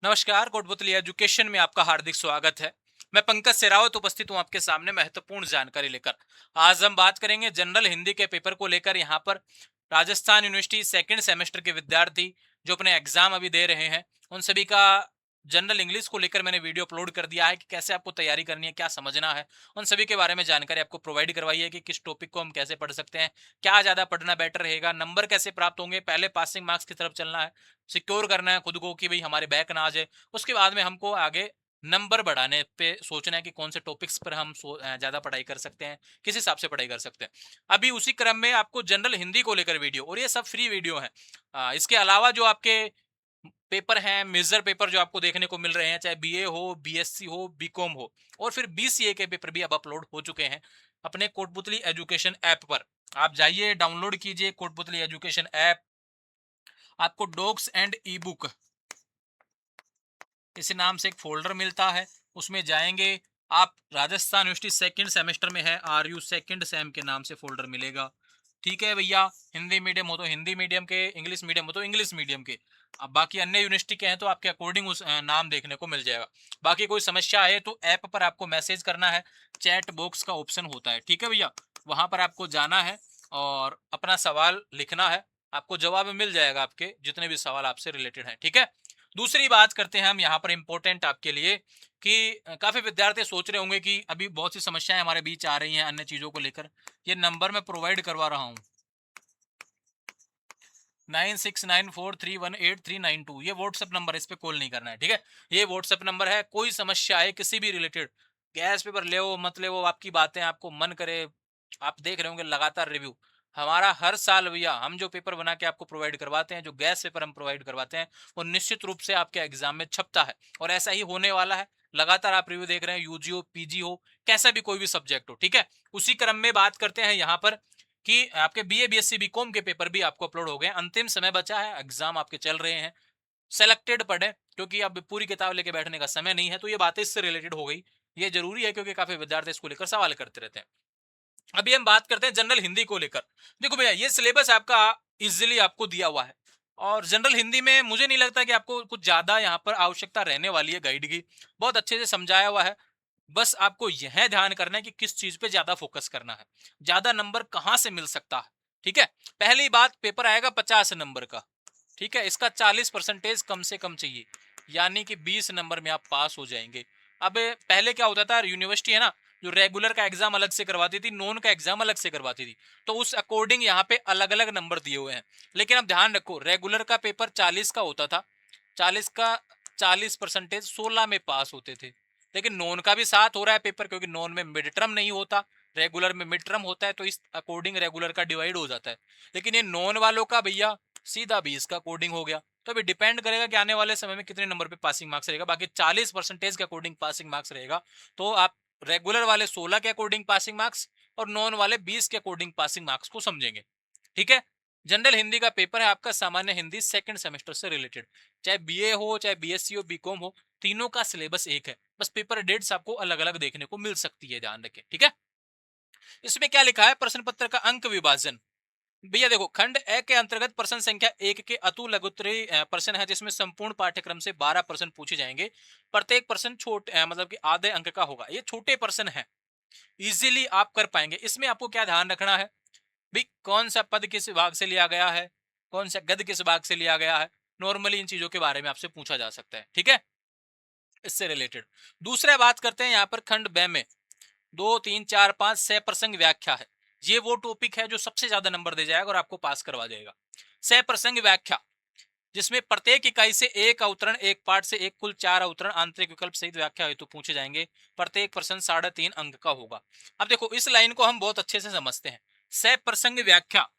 नमस्कार, कोटपुतली एजुकेशन में आपका हार्दिक स्वागत है। मैं पंकज सेरावत उपस्थित हूं आपके सामने महत्वपूर्ण जानकारी लेकर। आज हम बात करेंगे जनरल हिंदी के पेपर को लेकर। यहाँ पर राजस्थान यूनिवर्सिटी सेकंड सेमेस्टर के विद्यार्थी जो अपने एग्जाम अभी दे रहे हैं, उन सभी का जनरल इंग्लिश को लेकर मैंने वीडियो अपलोड कर दिया है कि कैसे आपको तैयारी करनी है, क्या समझना है। उन सभी के बारे में जानकारी आपको प्रोवाइड करवाई है कि किस टॉपिक को हम कैसे पढ़ सकते हैं, क्या ज्यादा पढ़ना बेटर रहेगा, नंबर कैसे प्राप्त होंगे। पहले पासिंग मार्क्स की तरफ चलना है, सिक्योर करना है खुद को कि भाई हमारे बैक ना आ जाए। उसके बाद में हमको आगे नंबर बढ़ाने पे सोचना है कि कौन से टॉपिक्स पर हम ज्यादा पढ़ाई कर सकते हैं, किस हिसाब से पढ़ाई कर सकते हैं। अभी उसी क्रम में आपको जनरल हिंदी को लेकर वीडियो, और ये सब फ्री वीडियो है। इसके अलावा जो आपके पेपर हैं, मेजर पेपर जो आपको देखने को मिल रहे हैं, चाहे बीए हो, बीएससी हो, बीकॉम हो, और फिर बीसीए के पेपर भी अब अपलोड हो चुके हैं अपने कोटपुतली एजुकेशन ऐप पर। आप जाइए, डाउनलोड कीजिए कोटपुतली एजुकेशन ऐप। आपको डॉक्स एंड ई बुक इस नाम से एक फोल्डर मिलता है, उसमें जाएंगे आप। राजस्थान यूनिवर्सिटी सेकंड सेमेस्टर में है, आर यू सेकंड सेम के नाम से फोल्डर मिलेगा। ठीक है भैया, हिंदी मीडियम हो तो हिंदी मीडियम के, इंग्लिश मीडियम हो तो इंग्लिश मीडियम के। अब बाकी अन्य यूनिवर्सिटी के हैं तो आपके अकॉर्डिंग उस नाम देखने को मिल जाएगा। बाकी कोई समस्या है तो ऐप पर आपको मैसेज करना है, चैट बॉक्स का ऑप्शन होता है। ठीक है भैया, वहां पर आपको जाना है और अपना सवाल लिखना है, आपको जवाब मिल जाएगा आपके जितने भी सवाल आपसे रिलेटेड हैं। ठीक है, दूसरी बात करते हैं हम यहाँ पर इंपॉर्टेंट आपके लिए कि काफी विद्यार्थी सोच रहे होंगे कि अभी बहुत सी समस्याएं हमारे बीच आ रही हैं अन्य चीजों को लेकर। ये नंबर मैं प्रोवाइड करवा रहा हूँ, 9694318392, ये व्हाट्सएप नंबर, इस पे कॉल नहीं करना है। ठीक है, ये व्हाट्सएप नंबर है। कोई समस्या है किसी भी रिलेटेड, गैस पेपर ले मत ले, आपकी बातें आपको मन करे। आप देख रहे होंगे लगातार रिव्यू हमारा हर साल भैया, हम जो पेपर बना के आपको प्रोवाइड करवाते हैं, जो गैस पेपर हम प्रोवाइड करवाते हैं, वो निश्चित रूप से आपके एग्जाम में छपता है और ऐसा ही होने वाला है। लगातार आप रिव्यू देख रहे हैं, यूजी हो, पीजी हो, कैसा भी कोई भी सब्जेक्ट हो। ठीक है, उसी क्रम में बात करते हैं यहाँ पर कि आपके बीए बीएससी बीकॉम के पेपर भी आपको अपलोड हो गए। अंतिम समय बचा है, एग्जाम आपके चल रहे हैं। सेलेक्टेड पढ़े, क्योंकि अब पूरी किताब लेके बैठने का समय नहीं है। तो ये बातें इससे रिलेटेड हो गई, ये जरूरी है क्योंकि काफी विद्यार्थी इसको लेकर सवाल करते रहते हैं। अभी हम बात करते हैं जनरल हिंदी को लेकर। देखो भैया, ये सिलेबस आपका इजिली आपको दिया हुआ है, और जनरल हिंदी में मुझे नहीं लगता कि आपको कुछ ज्यादा यहाँ पर आवश्यकता रहने वाली है गाइड की। बहुत अच्छे से समझाया हुआ है। बस आपको यह ध्यान करना है कि किस चीज पे ज्यादा फोकस करना है, ज्यादा नंबर कहां से मिल सकता है। ठीक है, पहली बात, पेपर आएगा 50 नंबर का। ठीक है, इसका 40% कम से कम चाहिए, यानी कि 20 नंबर में आप पास हो जाएंगे। अब पहले क्या होता था, यूनिवर्सिटी है ना, जो रेगुलर का एग्जाम अलग से करवाती थी, नॉन का एग्जाम अलग से करवाती थी, तो उस अकॉर्डिंग यहाँ पे अलग अलग नंबर दिए हुए हैं। लेकिन अब ध्यान रखो, रेगुलर का पेपर 40 का होता था, 40 का 40% 16 में पास होते थे। लेकिन नॉन का भी साथ हो रहा है पेपर, क्योंकि नॉन में मिड टर्म नहीं होता, रेगुलर में मिड टर्म होता है, तो इस अकॉर्डिंग रेगुलर का डिवाइड हो जाता है। लेकिन ये नॉन वालों का भैया सीधा 20 का कोडिंग हो गया। तो अभी डिपेंड करेगा कि आने वाले समय में कितने नंबर पे पासिंग मार्क्स रहेगा। बाकी 40% के अकॉर्डिंग पासिंग मार्क्स रहेगा। तो आप रेगुलर वाले 16 के अकॉर्डिंग पासिंग मार्क्स और नॉन वाले 20 के अकॉर्डिंग पासिंग मार्क्स को समझेंगे। ठीक है, जनरल हिंदी का पेपर है आपका, सामान्य हिंदी सेकंड सेमेस्टर से रिलेटेड। चाहे बीए हो, चाहे बीएससी हो, बीकॉम हो, तीनों का सिलेबस एक है, बस पेपर डेट्स आपको अलग अलग देखने को मिल सकती है, ध्यान रखें। ठीक है, इसमें क्या लिखा है, प्रश्न पत्र का अंक विभाजन। भैया देखो, खंड ए के अंतर्गत प्रश्न संख्या 1 के अतु लघुत्तरीय प्रश्न है, जिसमें संपूर्ण पाठ्यक्रम से 12 प्रश्न पूछे जाएंगे। प्रत्येक प्रश्न छोटे मतलब कि आधे अंक का होगा। ये छोटे प्रश्न है, इजीली आप कर पाएंगे। इसमें आपको क्या ध्यान रखना है भाई, कौन सा पद किस भाग से लिया गया है, कौन सा गद किस भाग से लिया गया है। नॉर्मली इन चीजों के बारे में आपसे पूछा जा सकता है। ठीक है, इससे रिलेटेड दूसरा बात करते हैं यहाँ पर खंड ब में 2 3 4 5 6 प्रसंग व्याख्या है। ये वो टॉपिक है जो सबसे ज्यादा नंबर दे जाएगा और आपको पास करवा देगा। 6 प्रसंग व्याख्या, जिसमें प्रत्येक इकाई से एक अवतरण, एक पाठ से एक, कुल 4 अवतरण आंतरिक विकल्प सहित व्याख्या हेतु पूछे जाएंगे। प्रत्येक प्रश्न 3.5 अंक का होगा। अब देखो, इस लाइन को हम बहुत अच्छे से समझते हैं। 6 प्रसंग व्याख्या,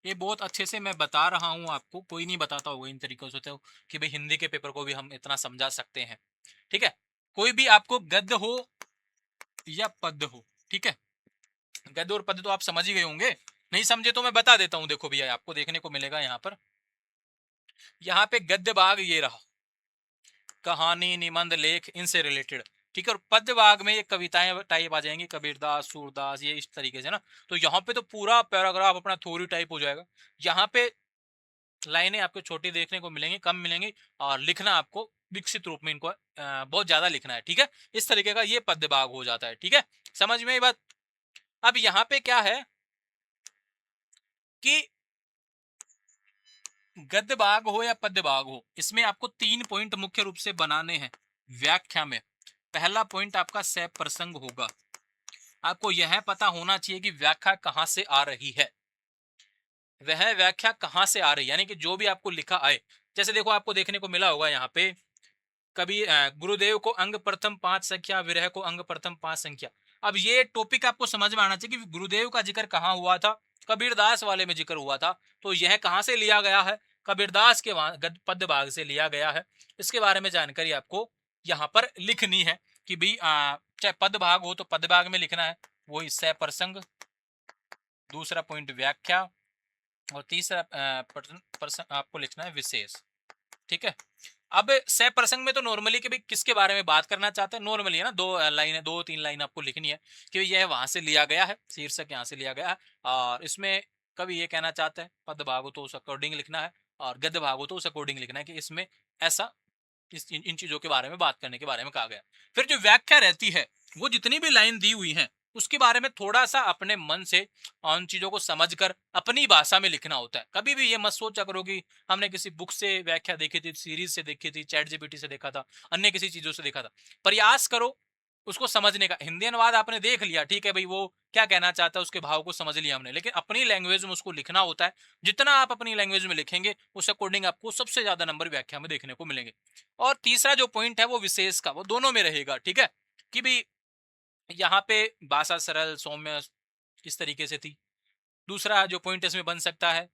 ये बहुत अच्छे से मैं बता रहा हूं आपको, कोई नहीं बताता होगा इन तरीकों से तो, कि भाई हिंदी के पेपर को भी हम इतना समझा सकते हैं। ठीक है, कोई भी आपको गद्य हो या पद हो, ठीक है, गद्य और पद तो आप समझ ही गए होंगे, नहीं समझे तो मैं बता देता हूं। देखो भैया, आपको देखने को मिलेगा यहाँ पर, यहाँ पे गद्य भाग ये रहा, कहानी, निबंध, लेख, इनसे रिलेटेड। ठीक है, और पद्य भाग में ये कविताएं टाइप आ जाएंगी, कबीरदास, सूरदास, ये इस तरीके से ना। तो यहाँ पे तो पूरा पैराग्राफ अपना थ्योरी टाइप हो जाएगा। यहाँ पे लाइनें आपको छोटी देखने को मिलेंगी, कम मिलेंगी, और लिखना आपको विकसित रूप में इनको बहुत ज्यादा लिखना है, ठीक है। इस तरीके का ये पद्य भाग हो जाता है, ठीक है। समझ में ये बात। अब यहाँ पे क्या है कि गद्य भाग हो या पद्य भाग हो, इसमें आपको 3 पॉइंट मुख्य रूप से बनाने हैं व्याख्या में। पहला पॉइंट आपका सह प्रसंग होगा। आपको यह पता होना चाहिए कि व्याख्या कहां से आ रही है, वह व्याख्या कहां से आ रही है, यानी कि जो भी आपको लिखा आए। जैसे देखो, आपको देखने को मिला होगा यहाँ पे कभी गुरुदेव को अंग प्रथम 5 संख्या, विरह को अंग प्रथम 5 संख्या। अब ये टॉपिक आपको समझ में आना चाहिए कि गुरुदेव का जिक्र कहाँ हुआ था, कबीरदास वाले में जिक्र हुआ था। तो यह कहां से लिया गया है, कबीरदास के पद्य भाग से लिया गया है। इसके बारे में जानकारी आपको यहाँ पर लिखनी है कि भाई चाहे पद भाग हो तो पद भाग में लिखना है, वही सह प्रसंग। दूसरा पॉइंट व्याख्या, और तीसरा प्रसंग आपको लिखना है विशेष, ठीक है। अब सह प्रसंग में तो नॉर्मली कि भाई किसके बारे में बात करना चाहते हैं, नॉर्मली है ना, 2 लाइन 2-3 लाइन आपको लिखनी है कि यह वहां से लिया गया है, शीर्षक यहाँ से लिया गया है। और इसमें कभी ये कहना चाहते हैं पद भाग हो तो उस अकॉर्डिंग लिखना है, और गद्य भाग हो तो उस अकॉर्डिंग लिखना है कि इसमें ऐसा इन चीजों के बारे में बात करने के बारे में कहा गया। फिर जो व्याख्या रहती है, वो जितनी भी लाइन दी हुई है उसके बारे में थोड़ा सा अपने मन से उन चीजों को समझकर अपनी भाषा में लिखना होता है। कभी भी ये मत सोचा करो कि हमने किसी बुक से व्याख्या देखी थी, सीरीज से देखी थी, चैट जीपीटी से देखा था, अन्य किसी चीजों से देखा था। प्रयास करो उसको समझने का। हिंदी अनुवाद आपने देख लिया, ठीक है भाई, वो क्या कहना चाहता है उसके भाव को समझ लिया हमने, लेकिन अपनी लैंग्वेज में उसको लिखना होता है। जितना आप अपनी लैंग्वेज में लिखेंगे उस अकॉर्डिंग आपको सबसे ज्यादा नंबर व्याख्या में देखने को मिलेंगे। और तीसरा जो पॉइंट है वो विशेष का, वो दोनों में रहेगा, ठीक है, कि भाई यहाँ पे भाषा सरल सौम्य इस तरीके से थी। दूसरा जो पॉइंट इसमें बन सकता है,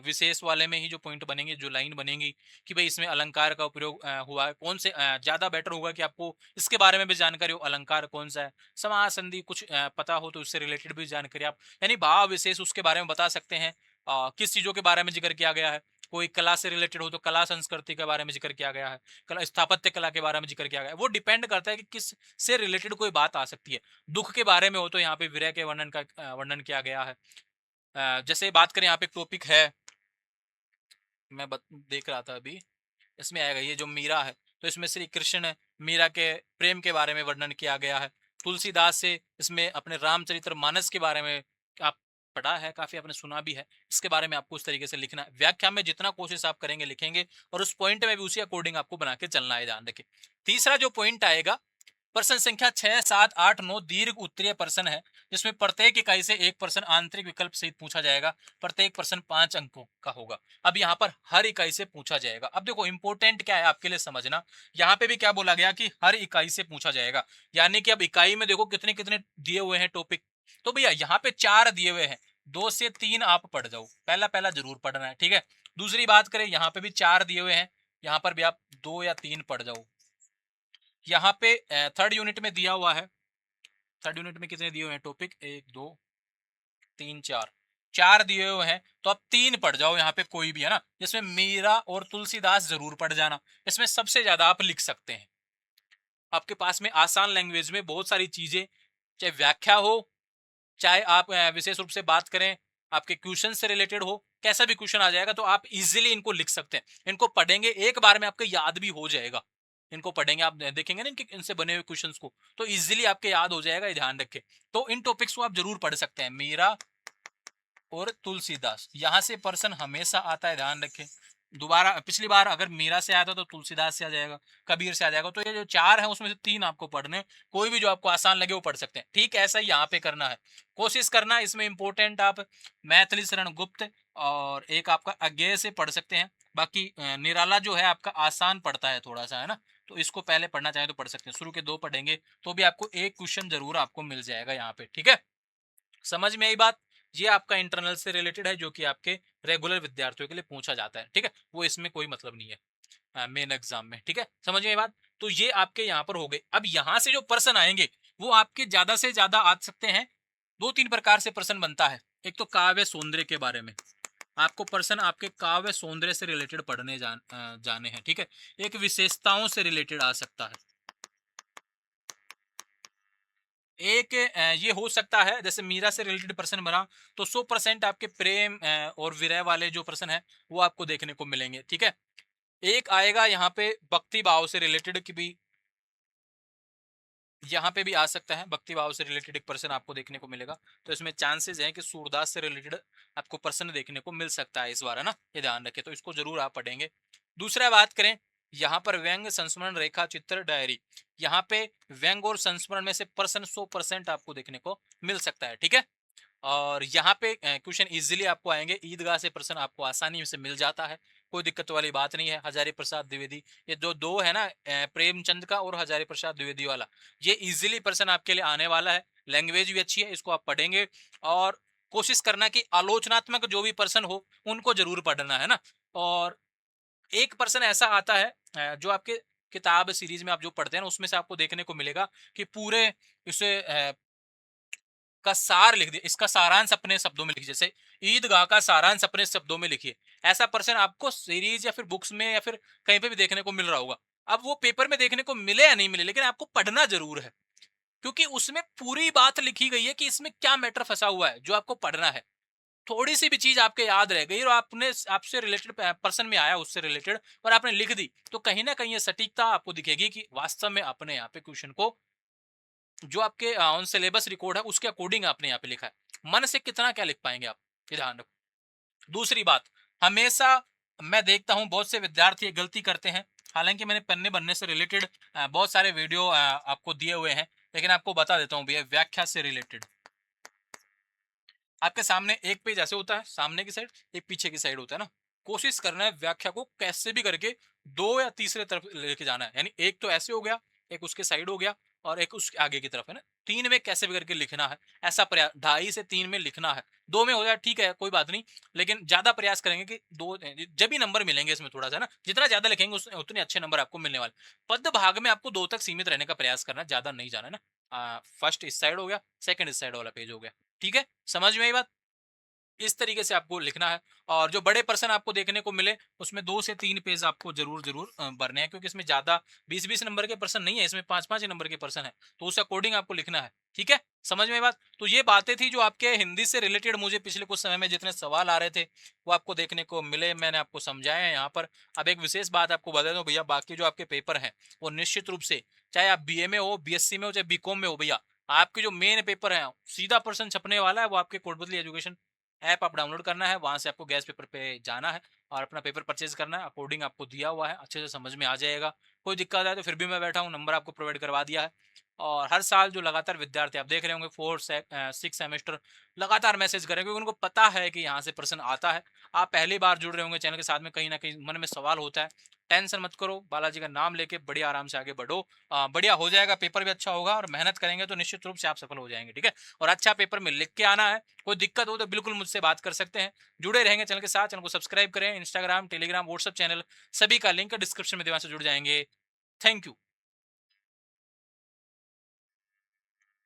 विशेष वाले में ही जो पॉइंट बनेंगे, जो लाइन बनेंगी कि भाई इसमें अलंकार का उपयोग हुआ है, कौन से ज्यादा बेटर होगा कि आपको इसके बारे में भी जानकारी हो, अलंकार कौन सा है, समास संधि कुछ पता हो तो उससे रिलेटेड भी जानकारी आप, यानी भाव विशेष उसके बारे में बता सकते हैं। किस चीजों के बारे में जिक्र किया गया है, कोई कला से रिलेटेड हो तो कला संस्कृति के बारे में जिक्र किया गया है, कला स्थापत्य कला के बारे में जिक्र किया गया है। वो डिपेंड करता है कि किस से रिलेटेड कोई बात आ सकती है। दुख के बारे में हो तो यहाँ पे विरह के वर्णन का वर्णन किया गया है। जैसे बात करें, यहाँ पे एक टॉपिक है, मैं देख रहा था अभी, इसमें आएगा ये जो मीरा है, तो इसमें श्री कृष्ण मीरा के प्रेम के बारे में वर्णन किया गया है। तुलसीदास से इसमें अपने रामचरित्र मानस के बारे में आप पढ़ा है, काफी आपने सुना भी है, इसके बारे में आपको उस तरीके से लिखना है। व्याख्या में जितना कोशिश आप करेंगे लिखेंगे, और उस पॉइंट में भी उसी अकॉर्डिंग आपको बना के चलना है, ध्यान रखें। तीसरा जो पॉइंट आएगा, प्रश्न संख्या 6, 7, 8, 9 दीर्घ उत्तरीय प्रश्न है, जिसमें प्रत्येक इकाई से एक प्रश्न आंतरिक विकल्प सहित पूछा जाएगा। प्रत्येक प्रश्न 5 अंकों का होगा। अब यहाँ पर हर इकाई से पूछा जाएगा। अब देखो इंपॉर्टेंट क्या है आपके लिए समझना, यहाँ पे भी क्या बोला गया कि हर इकाई से पूछा जाएगा, यानी कि अब इकाई में देखो कितने कितने दिए हुए हैं टॉपिक। तो भैया यहाँ पे 4 दिए हुए हैं, 2 से 3 आप पढ़ जाओ, पहला पहला जरूर पढ़ना है, ठीक है। दूसरी बात करें, यहाँ पे भी 4 दिए हुए हैं, यहाँ पर भी आप 2 या 3 पढ़ जाओ। यहाँ पे थर्ड यूनिट में दिया हुआ है, थर्ड यूनिट में कितने दिए हुए हैं टॉपिक, 1 2 3 4, 4 दिए हुए हैं, तो आप 3 पढ़ जाओ यहाँ पे कोई भी, है ना। जिसमें मीरा और तुलसीदास जरूर पढ़ जाना, इसमें सबसे ज्यादा आप लिख सकते हैं। आपके पास में आसान लैंग्वेज में बहुत सारी चीजें, चाहे व्याख्या हो, चाहे आप विशेष रूप से बात करें आपके क्वेश्चन से रिलेटेड हो, कैसा भी क्वेश्चन आ जाएगा तो आप इजीली इनको लिख सकते हैं। इनको पढ़ेंगे एक बार में आपको याद भी हो जाएगा। इनको पढ़ेंगे, आप देखेंगे ना इनके इनसे बने हुए क्वेश्चंस को, तो इजीली आपके याद हो जाएगा, ये ध्यान रखें। तो इन टॉपिक्स को आप जरूर पढ़ सकते हैं। मीरा और तुलसीदास, यहां से पर्सन हमेशा आता है, ध्यान रखें। दोबारा पिछली बार अगर मीरा से आया था तो तुलसीदास से आ जाएगा, कबीर से आ जाएगा। तो ये जो 4 है उसमें से 3 आपको पढ़ने, कोई भी जो आपको आसान लगे वो पढ़ सकते हैं। ठीक ऐसा ही यहाँ पे करना है, कोशिश करना। इसमें इंपॉर्टेंट आप मैथिली शरण गुप्त और एक आपका अज्ञेय से पढ़ सकते हैं। बाकी निराला जो है आपका आसान पड़ता है थोड़ा सा, है ना, तो इसको पहले पढ़ना चाहे तो पढ़ सकते हैं। शुरू के 2 पढ़ेंगे तो भी आपको एक क्वेश्चन जरूर आपको मिल जाएगा यहाँ पे, ठीक है। समझ में आई बात। ये आपका इंटरनल से रिलेटेड है, जो कि आपके रेगुलर विद्यार्थियों के लिए पूछा जाता है, ठीक है। वो इसमें कोई मतलब नहीं है मेन एग्जाम में, ठीक है। समझ में आई बात। तो ये आपके यहाँ पर हो गए। अब यहाँ से जो प्रश्न आएंगे वो आपके ज्यादा से ज्यादा आ सकते हैं। 2-3 प्रकार से प्रश्न बनता है। एक तो काव्य सौंदर्य के बारे में, आपको प्रश्न आपके काव्य सौंदर्य से रिलेटेड पढ़ने जाने हैं, ठीक है। एक विशेषताओं से रिलेटेड आ सकता है, एक ये हो सकता है जैसे मीरा से रिलेटेड पर्सन बना तो 100% आपके प्रेम और विरह वाले जो पर्सन है वो आपको देखने को मिलेंगे, ठीक है। एक आएगा यहाँ पे भक्ति भाव से रिलेटेड की भी, यहाँ पे भी आ सकता है, भक्ति भाव से रिलेटेड एक पर्सन आपको देखने को मिलेगा। तो इसमें चांसेस हैं कि सूरदास से रिलेटेड आपको पर्सन देखने को मिल सकता है इस बार, है ना, ये ध्यान रखें, तो इसको जरूर आप पढ़ेंगे। दूसरा बात करें यहाँ पर व्यंग संस्मरण रेखा चित्र डायरी, यहाँ पे व्यंग और संस्मरण में से पर्सन 100% आपको देखने को मिल सकता है, ठीक है। और यहाँ पे क्वेश्चन इजीली आपको आएंगे, ईदगाह से प्रश्न आपको आसानी से मिल जाता है, कोई दिक्कत वाली बात नहीं है। हजारी प्रसाद द्विवेदी, ये जो दो है ना, प्रेमचंद का और हजारी प्रसाद द्विवेदी वाला, ये इजीली प्रश्न आपके लिए आने वाला है। लैंग्वेज भी अच्छी है, इसको आप पढ़ेंगे और कोशिश करना कि आलोचनात्मक जो भी पर्सन हो उनको जरूर पढ़ना, है ना। और एक पर्सन ऐसा आता है जो आपके किताब सीरीज में आप जो पढ़ते हैं ना उसमें से आपको देखने को मिलेगा कि पूरे इसे का सार लिख दिया, इसका सारांश अपने शब्दों में लिखिए, जैसे ईदगाह का सारांश अपने शब्दों में लिखिए। ऐसा पर्सन आपको सीरीज या फिर बुक्स में या फिर कहीं पे भी देखने को मिल रहा होगा। अब वो पेपर में देखने को मिले या नहीं मिले, लेकिन आपको पढ़ना जरूर है, क्योंकि उसमें पूरी बात लिखी गई है कि इसमें क्या मैटर फंसा हुआ है जो आपको पढ़ना है। थोड़ी सी भी चीज आपके याद रह गई और आपने आपसे रिलेटेड पर्सन में आया उससे रिलेटेड और आपने लिख दी, तो कहीं ना कहीं ये सटीकता आपको दिखेगी कि वास्तव में आपने यहाँ पे क्वेश्चन को जो आपके ऑन सिलेबस रिकॉर्ड है उसके अकॉर्डिंग आपने यहाँ पे लिखा है। मन से कितना क्या लिख पाएंगे आप, ये ध्यान रखो। दूसरी बात, हमेशा मैं देखता हूँ बहुत से विद्यार्थी गलती करते हैं, हालांकि मैंने पन्ने बनने से रिलेटेड बहुत सारे वीडियो आपको दिए हुए हैं, लेकिन आपको बता देता हूँ भैया, व्याख्या से रिलेटेड आपके सामने एक पेज ऐसे होता है सामने की साइड, एक पीछे की साइड होता है ना। कोशिश करना है व्याख्या को कैसे भी करके दो या तीसरे तरफ लेके जाना है, यानी एक तो ऐसे हो गया, एक उसके साइड हो गया और एक उसके आगे की तरफ, है ना। तीन में कैसे भी करके लिखना है, ऐसा प्रयास 2.5 से 3 में लिखना है। दो में हो जाए ठीक है कोई बात नहीं, लेकिन ज्यादा प्रयास करेंगे कि दो, जब भी नंबर मिलेंगे इसमें थोड़ा सा ना, जितना ज्यादा लिखेंगे उतने अच्छे नंबर आपको मिलने वाले। पद भाग में आपको 2 तक सीमित रहने का प्रयास करना, ज्यादा नहीं जाना है ना। फर्स्ट इस साइड हो गया, सेकंड इस साइड वाला पेज हो गया, ठीक है, समझ में आई बात। इस तरीके से आपको लिखना है। और जो बड़े पर्सन आपको देखने को मिले उसमें 2 से 3 पेज आपको जरूर जरूर भरने हैं, क्योंकि इसमें ज्यादा 20-20 नंबर के पर्सन नहीं है, इसमें 5-5 ही नंबर के पर्सन है, तो उस अकॉर्डिंग आपको लिखना है, ठीक है, समझ में बात। तो ये बातें थी जो आपके हिंदी से रिलेटेड मुझे पिछले कुछ समय में जितने सवाल आ रहे थे वो आपको देखने को मिले, मैंने आपको समझाया है यहाँ पर। अब एक विशेष बात आपको बता दूं भैया, बाकी जो आपके पेपर हैं वो निश्चित रूप से, चाहे आप बीए में हो, बीएससी में हो, चाहे बीकॉम में हो भैया, आपके जो मेन पेपर है सीधा पर्सन छपने वाला है, वो आपके कोटबदली एजुकेशन ऐप आप डाउनलोड करना है, वहां से आपको गैस पेपर पे जाना है और अपना पेपर परचेज करना है, अकॉर्डिंग आपको दिया हुआ है, अच्छे से समझ में आ जाएगा। कोई दिक्कत आए तो फिर भी मैं बैठा हूँ, नंबर आपको प्रोवाइड करवा दिया है। और हर साल जो लगातार विद्यार्थी आप देख रहे होंगे 4-6 सेमेस्टर लगातार मैसेज करें, क्योंकि उनको पता है कि यहाँ से प्रश्न आता है। आप पहली बार जुड़ रहे होंगे चैनल के साथ में, कहीं ना कहीं मन में सवाल होता है, टेंशन मत करो, बालाजी का नाम लेके बढ़िया आराम से आगे बढ़ो। बढ़िया हो जाएगा, पेपर भी अच्छा होगा और मेहनत करेंगे तो निश्चित रूप से आप सफल हो जाएंगे, ठीक है। और अच्छा पेपर में लिख के आना है, कोई दिक्कत हो तो बिल्कुल मुझसे बात कर सकते हैं। जुड़े रहेंगे चैनल के साथ, चैनल को सब्सक्राइब करें, इंस्टाग्राम, टेलीग्राम, व्हाट्सएप चैनल सभी का लिंक डिस्क्रिप्शन में दीवार से जुड़ जाएंगे। Thank you.